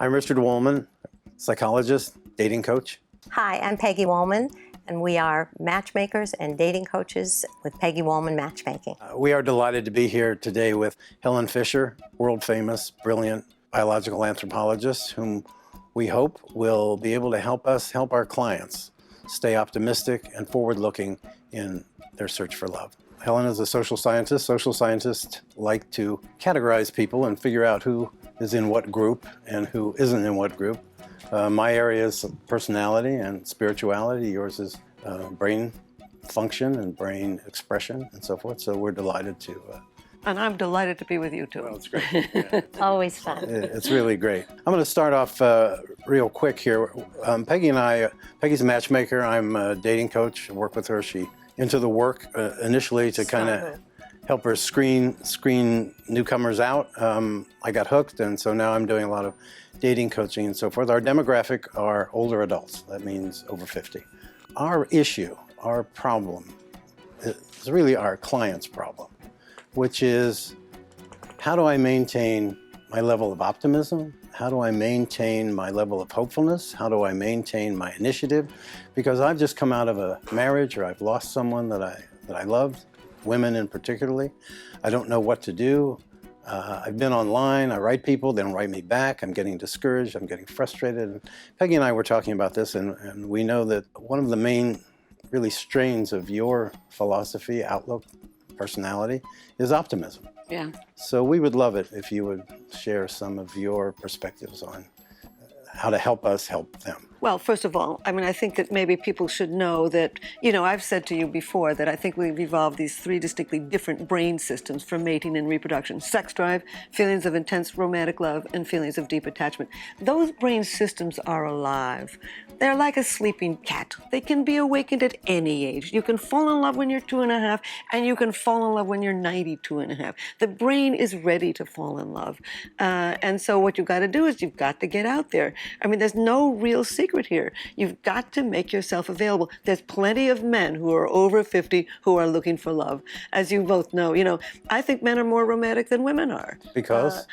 I'm Richard Wolman, psychologist, dating coach. Hi, I'm Peggy Wolman, and we are matchmakers and dating coaches with Peggy Wolman Matchmaking. We are delighted to be here today with Helen Fisher, world famous, brilliant biological anthropologist, whom we hope will be able to help us help our clients stay optimistic and forward-looking in their search for love. Helen is a social scientist. Social scientists like to categorize people and figure out who is in what group and who isn't in what group. My area is personality and spirituality. Yours is brain function and brain expression and so forth. So we're delighted to. And I'm delighted to be with you too. Well, it's great. Yeah. Always fun. It's really great. I'm going to start off real quick here. Peggy's a matchmaker. I'm a dating coach. I work with her. She into the work initially to kind of help her screen newcomers out. I got hooked, and so now I'm doing a lot of dating coaching and so forth. Our demographic are older adults. That means over 50. Our issue, our problem, is really our client's problem, which is how do I maintain my level of optimism? How do I maintain my level of hopefulness? How do I maintain my initiative? Because I've just come out of a marriage, or I've lost someone that I loved, women in particularly. I don't know what to do. I've been online, I write people, they don't write me back. I'm getting discouraged, I'm getting frustrated. And Peggy and I were talking about this, and we know that one of the main really strains of your philosophy, outlook, personality is optimism. Yeah. So we would love it if you would share some of your perspectives on how to help us help them. Well, first of all, I think that maybe people should know that, I've said to you before that I think we've evolved these three distinctly different brain systems for mating and reproduction: sex drive, feelings of intense romantic love, and feelings of deep attachment. Those brain systems are alive. They're like a sleeping cat. They can be awakened at any age. You can fall in love when you're 2.5, and you can fall in love when you're 92.5. The brain is ready to fall in love. And so what you've got to do is you've got to get out there. There's no real secret here. You've got to make yourself available. There's plenty of men who are over 50 who are looking for love. As you both know, I think men are more romantic than women are. Because?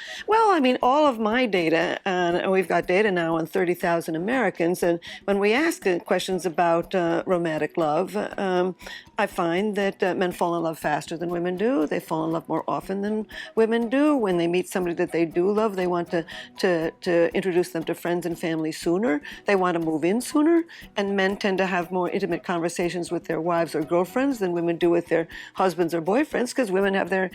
All of my data, and we've got data now on 30,000 Americans, and when we ask questions about romantic love, I find that men fall in love faster than women do. They fall in love more often than women do. When they meet somebody that they do love, they want to introduce them to friends and family sooner. They want to move in sooner. And men tend to have more intimate conversations with their wives or girlfriends than women do with their husbands or boyfriends, because women have their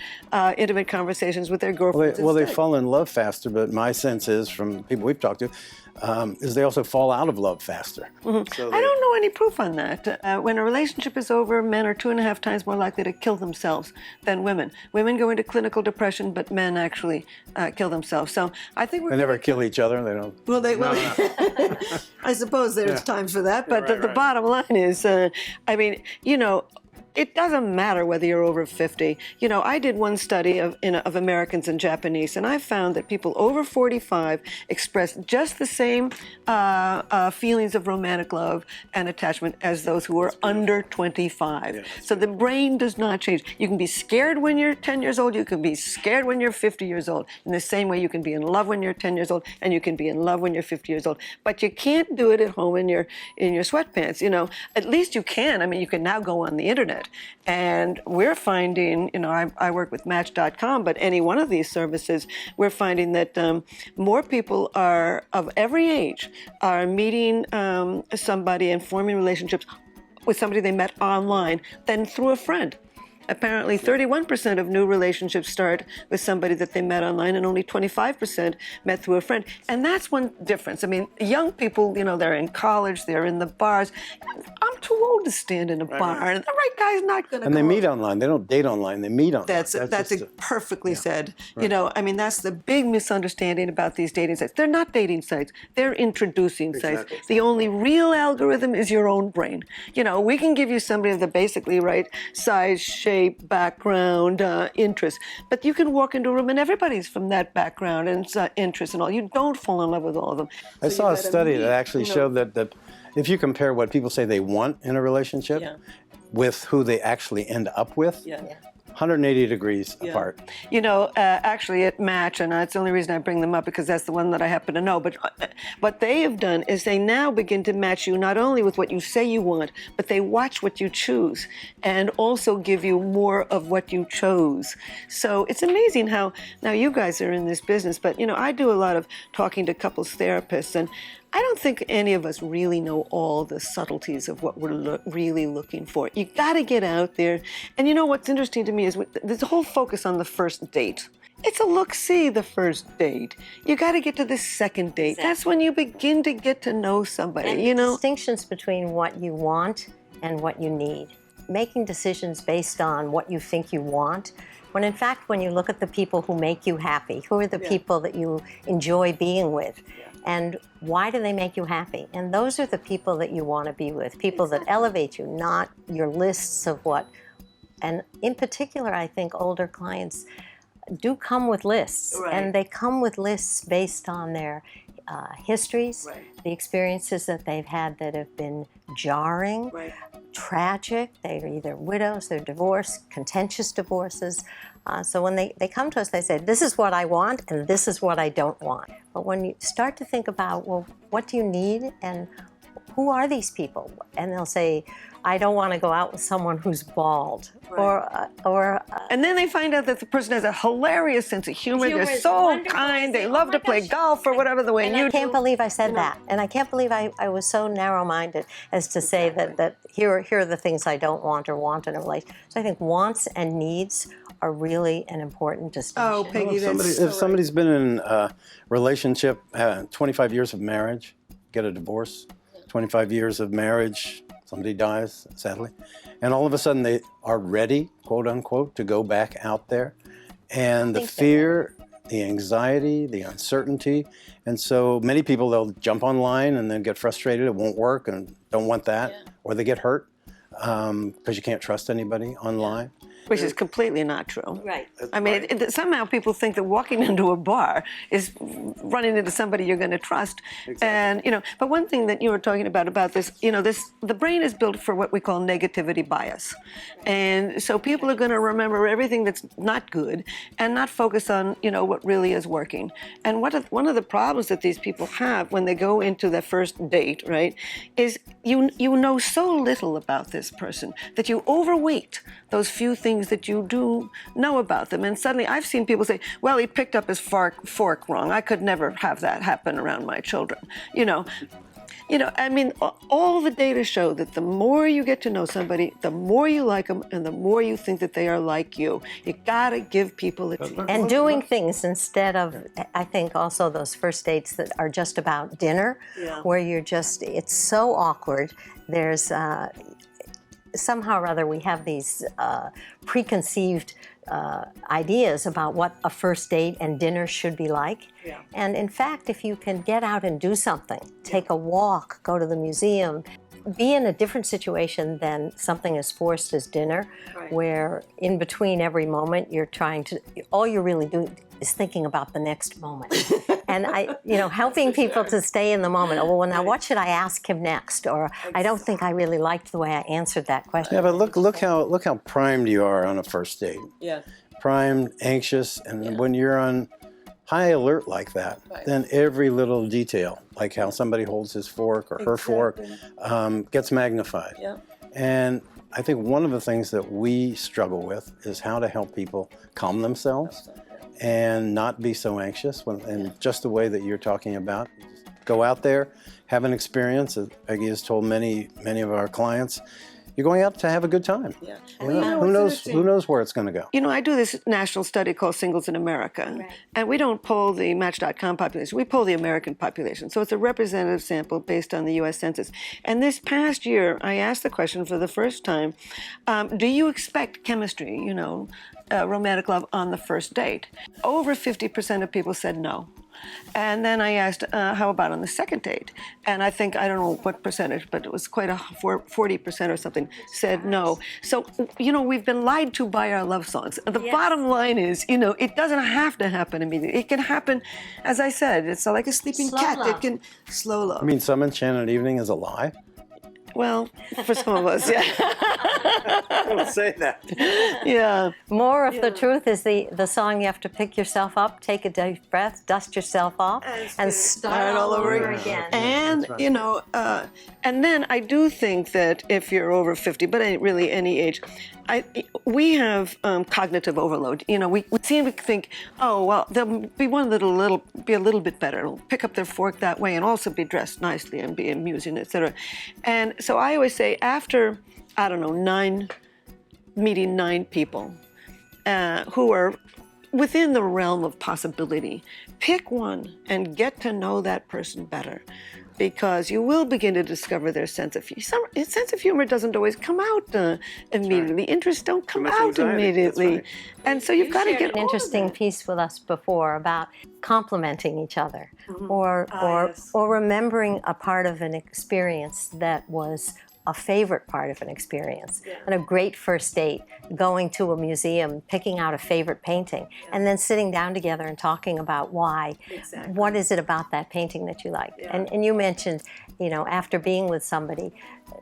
intimate conversations with their girlfriends. Well, they fall in love faster, but my sense is, from people we've talked to, is they also fall out of love faster. Mm-hmm. So I don't know any proof on that. When a relationship is over, men are 2.5 times more likely to kill themselves than women. Women go into clinical depression, but men actually kill themselves. So I think they never kill each other. They don't. Well, I suppose there's times for that, but Right. The bottom line is, it doesn't matter whether you're over 50. I did one study of Americans and Japanese, and I found that people over 45 express just the same feelings of romantic love and attachment as those who are under 25. Yes. So the brain does not change. You can be scared when you're 10 years old. You can be scared when you're 50 years old. In the same way, you can be in love when you're 10 years old, and you can be in love when you're 50 years old. But you can't do it at home in your sweatpants. At least you can. You can now go on the internet. And we're finding, I work with Match.com, but any one of these services, we're finding that more people are of every age are meeting somebody and forming relationships with somebody they met online than through a friend. Apparently, 31% of new relationships start with somebody that they met online, and only 25% met through a friend. And that's one difference. Young people, they're in college, they're in the bars. I'm too old to stand in a bar, and the right guy's not going to. And they meet online. They don't date online. They meet online. That's perfectly said. Right. That's the big misunderstanding about these dating sites. They're not dating sites. They're introducing sites. The only real algorithm is your own brain. We can give you somebody of the basically right size, shape, background, interest. But you can walk into a room and everybody's from that background and interest and all. You don't fall in love with all of them. I saw a study that actually showed that if you compare what people say they want in a relationship with who they actually end up with, 180 degrees apart. You know, actually at Match, and that's the only reason I bring them up because that's the one that I happen to know, but what they have done is they now begin to match you not only with what you say you want, but they watch what you choose and also give you more of what you chose. So it's amazing how, now you guys are in this business, but you know, I do a lot of talking to couples therapists, and I don't think any of us really know all the subtleties of what we're really looking for. You got to get out there. And you know what's interesting to me is there's a whole focus on the first date. It's a look-see, the first date. You got to get to the second date. Exactly. That's when you begin to get to know somebody, And you know? distinctions between what you want and what you need. Making decisions based on what you think you want, when in fact, when you look at the people who make you happy, who are the people that you enjoy being with, and why do they make you happy? And those are the people that you want to be with, people that elevate you, not your lists of what. And in particular, I think older clients do come with lists, and they come with lists based on their histories, the experiences that they've had that have been jarring, tragic. They're either widows, they're divorced, contentious divorces. So when they come to us, they say, this is what I want and this is what I don't want. But when you start to think about, well, what do you need and who are these people? And they'll say, I don't want to go out with someone who's bald. And then they find out that the person has a hilarious sense of humor. Humor They're is so wonderful. kind. They Oh love my to play gosh. golf or whatever the way And you I can't believe I said that. And I can't believe I was so narrow-minded as to say that here are the things I don't want or want in a relationship. So I think wants and needs are really an important distinction. Oh, Peggy, that's so If somebody's been in a relationship, 25 years of marriage, get a divorce, 25 years of marriage, somebody dies, sadly, and all of a sudden they are ready, quote unquote, to go back out there. And the fear, the anxiety, the uncertainty. And so many people, they'll jump online and then get frustrated, it won't work, and don't want that. Or they get hurt because you can't trust anybody online. Which is completely not true. Right. I mean, somehow people think that walking into a bar is running into somebody you're going to trust. Exactly. And, you know, but one thing that you were talking about this, you know, the brain is built for what we call negativity bias. And so people are going to remember everything that's not good and not focus on, you know, what really is working. And one of the problems that these people have when they go into their first date, right, is you know so little about this person that you overweight those few things that you do know about them. And suddenly I've seen people say, well, he picked up his fork wrong. I could never have that happen around my children. You know, I mean, all the data show that the more you get to know somebody, the more you like them and the more you think that they are like you. You gotta give people a chance. And doing things instead of, I think also those first dates that are just about dinner, where it's so awkward. There's, somehow or other we have these preconceived ideas about what a first date and dinner should be like. And in fact, if you can get out and do something, take a walk, go to the museum, be in a different situation than something as forced as dinner, where in between every moment you're all you're really doing is thinking about the next moment. And helping people to stay in the moment. Oh, well, now what should I ask him next? Or I don't think I really liked the way I answered that question. Yeah, but look how primed you are on a first date. Yeah. Primed, anxious, and when you're on high alert like that, then every little detail, like how somebody holds his fork or her fork, gets magnified. Yeah. And I think one of the things that we struggle with is how to help people calm themselves and not be so anxious, and just the way that you're talking about. Go out there, have an experience. As Peggy has told many of our clients, you're going out to have a good time. Yeah. You know, who knows where it's going to go? You know, I do this national study called Singles in America, and we don't poll the Match.com population. We poll the American population. So it's a representative sample based on the U.S. Census. And this past year, I asked the question for the first time, do you expect chemistry, romantic love on the first date? Over 50% of people said no. And then I asked, how about on the second date? And I don't know what percentage, but it was quite a 40% or something said no. So, we've been lied to by our love songs. The bottom line is, it doesn't have to happen immediately. It can happen, as I said, it's like a sleeping cat. It can slow love. I mean, some enchanted evening is a lie? Well, for some of us, yeah. Don't say that. Yeah. More of the truth is the song you have to pick yourself up, take a deep breath, dust yourself off, and start all over again. And, you know, and then I do think that if you're over 50, but really any age, we have cognitive overload. You know, we seem to think, oh, well, they'll be be a little bit better. It'll pick up their fork that way and also be dressed nicely and be amusing, etc. And so I always say after, I don't know, meeting 9 people who are within the realm of possibility, pick one and get to know that person better, because you will begin to discover their sense of humor. Sense of humor doesn't always come out immediately. Right. Interests don't come out anxiety. Immediately. Right. And so you've got to get an interesting piece with us before about complimenting each other, or remembering a part of an experience that was a favorite part of an experience, and a great first date, going to a museum, picking out a favorite painting, and then sitting down together and talking about why. Exactly. What is it about that painting that you like? Yeah. And you mentioned, you know, after being with somebody,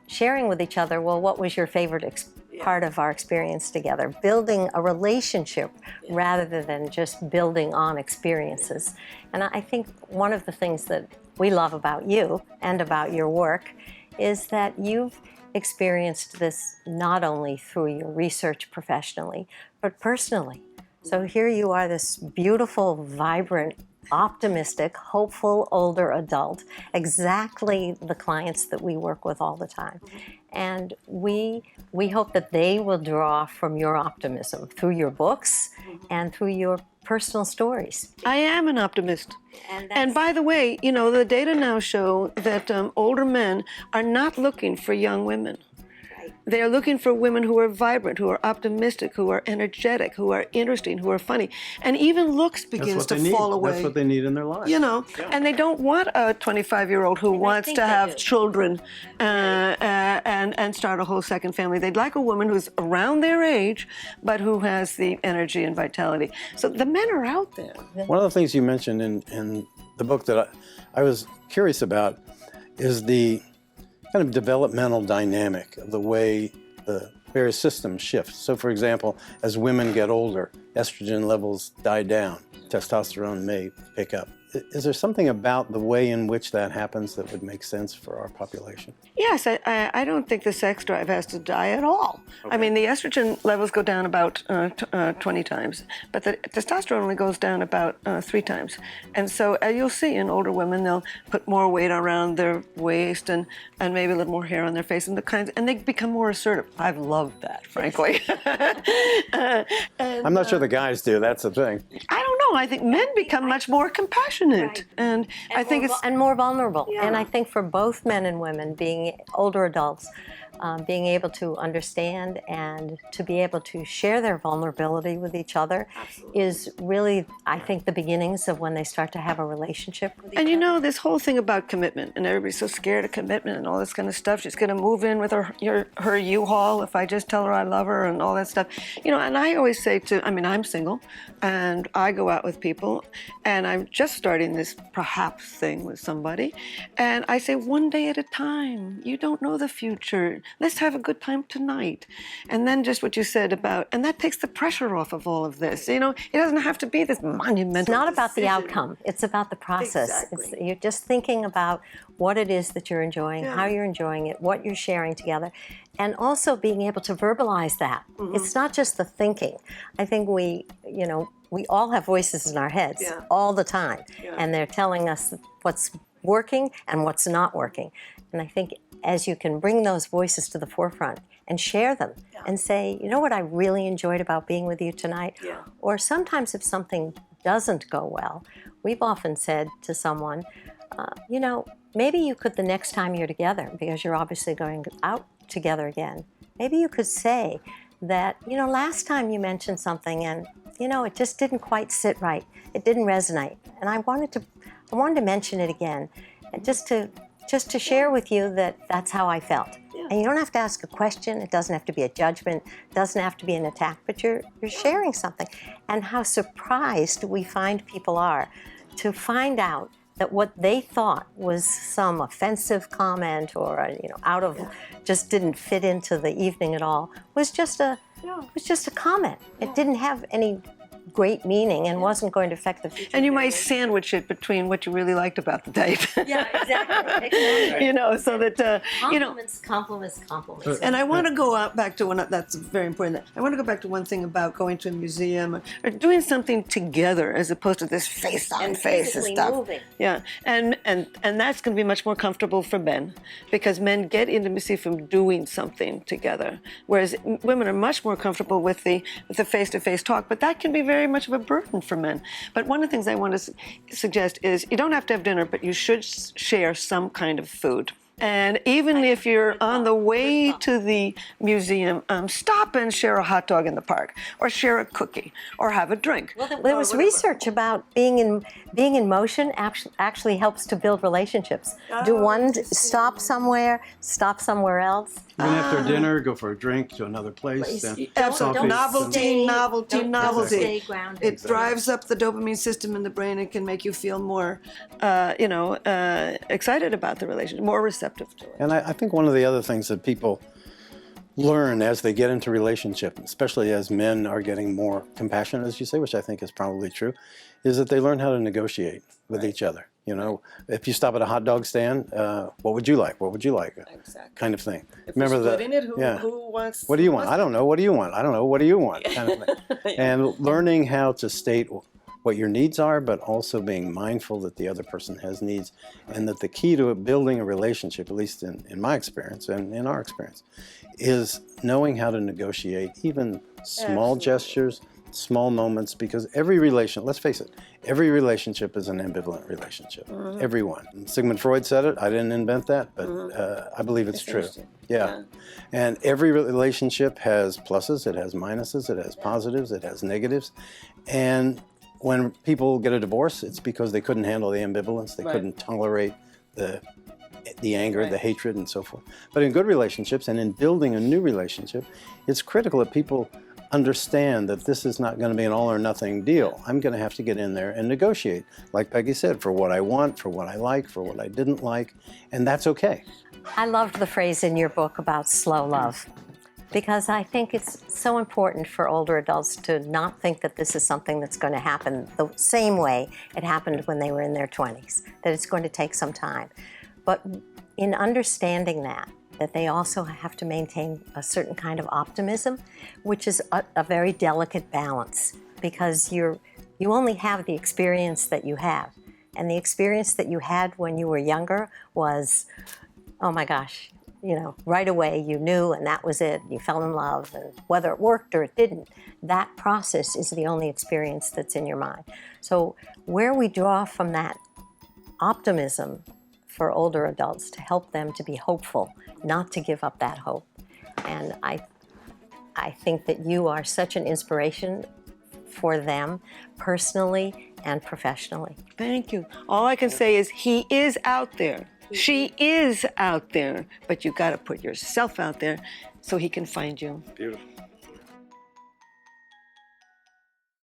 sharing with each other, well, what was your favorite part of our experience together? Building a relationship rather than just building on experiences. And I think one of the things that we love about you and about your work is that you've experienced this not only through your research professionally, but personally. So here you are, this beautiful, vibrant, optimistic, hopeful older adult, exactly the clients that we work with all the time. And we hope that they will draw from your optimism through your books and through your personal stories. I am an optimist. And by the way, you know, the data now show that older men are not looking for young women. They are looking for women who are vibrant, who are optimistic, who are energetic, who are interesting, who are funny. And even looks begins to fall away. That's what they need in their lives. You know, and they don't want a 25-year-old who wants to have children and start a whole second family. They'd like a woman who's around their age, but who has the energy and vitality. So the men are out there. One of the things you mentioned in the book that I was curious about is the kind of developmental dynamic of the way the various systems shift. So for example, as women get older, estrogen levels die down, testosterone may pick up. Is there something about the way in which that happens that would make sense for our population? Yes, I don't think the sex drive has to die at all. Okay. I mean, the estrogen levels go down about 20 times, but the testosterone only goes down about 3 times. And so you'll see in older women, they'll put more weight around their waist and maybe a little more hair on their face and they become more assertive. I've loved that, frankly. I'm not sure the guys do, that's the thing. I don't know. I think men become much more compassionate. Right. And I think it's more vulnerable. Yeah. And I think for both men and women, being older adults, being able to understand and to be able to share their vulnerability with each other is really, I think, the beginnings of when they start to have a relationship with each other. And you know, this whole thing about commitment, and everybody's so scared of commitment and all this kind of stuff. She's going to move in with her U-Haul if I just tell her I love her and all that stuff. You know, and I always say I'm single, and I go out with people, and I'm just starting this perhaps thing with somebody, and I say one day at a time. You don't know the future. Let's have a good time tonight. And then just what you said about, and that takes the pressure off of all of this. You know, it doesn't have to be this monumental It's not about decision. the outcome. It's about the process. Exactly. You're just thinking about what it is that you're enjoying, how you're enjoying it, what you're sharing together, and also being able to verbalize that. It's not just the thinking. I think we all have voices in our heads all the time, and they're telling us what's working and what's not working. And I think as you can bring those voices to the forefront and share them and say, you know what I really enjoyed about being with you tonight? Or sometimes if something doesn't go well, we've often said to someone, you know, maybe you could the next time you're together, because you're obviously going out together again, maybe you could say that, you know, last time you mentioned something and, you know, it just didn't quite sit right. It didn't resonate. And I wanted to mention it again, and just to share with you that that's how I felt. And you don't have to ask a question. It doesn't have to be a judgment. It doesn't have to be an attack, but you're sharing something. And how surprised we find people are to find out that what they thought was some offensive comment or out of just didn't fit into the evening at all was just a comment. It didn't have any great meaning and wasn't going to affect the future. And you might sandwich it between what you really liked about the date. Yeah, exactly. So that Compliments. And I want to go back to that's very important. I want to go back to one thing about going to a museum or doing something together as opposed to this face-on-face and stuff. Moving. Yeah, and that's going to be much more comfortable for men because men get intimacy from doing something together, whereas women are much more comfortable with the face-to-face talk. But that can be very much of a burden for men. But one of the things I want to suggest is you don't have to have dinner, but you should share some kind of food. And even if you're on the way to the museum, stop and share a hot dog in the park, or share a cookie, or have a drink. Well, there was research about being in motion actually helps to build relationships. Do one stop somewhere else. Even after dinner, go for a drink to another place. Absolutely. Novelty. Don't stay grounded. It drives up the dopamine system in the brain and can make you feel more, excited about the relationship, more receptive to it. And I think one of the other things that people learn as they get into relationship, especially as men are getting more compassionate, as you say, which I think is probably true, is that they learn how to negotiate with each other. If you stop at a hot dog stand, what would you like? What would you like? Exactly. Kind of thing. If Remember we're that? splitting it, who wants? What do you want? I don't know. What do you want? I don't know. What do you want? Kind of thing. And learning how to state what your needs are, but also being mindful that the other person has needs, and that the key to building a relationship, at least in my experience and in our experience, is knowing how to negotiate even small gestures, small moments, because let's face it, every relationship is an ambivalent relationship. Every one. Sigmund Freud said it. I didn't invent that, but I believe it's true. Yeah. And every relationship has pluses, it has minuses, it has positives, it has negatives. And when people get a divorce, it's because they couldn't handle the ambivalence, they couldn't tolerate the anger, the hatred, and so forth. But in good relationships and in building a new relationship, it's critical that people understand that this is not going to be an all or nothing deal. I'm going to have to get in there and negotiate, like Peggy said, for what I want, for what I like, for what I didn't like, and that's okay. I loved the phrase in your book about slow love, because I think it's so important for older adults to not think that this is something that's going to happen the same way it happened when they were in their 20s, that it's going to take some time. But in understanding that they also have to maintain a certain kind of optimism, which is a very delicate balance, because you only have the experience that you have. And the experience that you had when you were younger was, oh my gosh, right away you knew, and that was it. You fell in love, and whether it worked or it didn't, that process is the only experience that's in your mind. So where we draw from that optimism for older adults to help them to be hopeful, not to give up that hope. And I think that you are such an inspiration for them personally and professionally. Thank you. All I can say is he is out there. She is out there, but you got to put yourself out there so he can find you. Beautiful.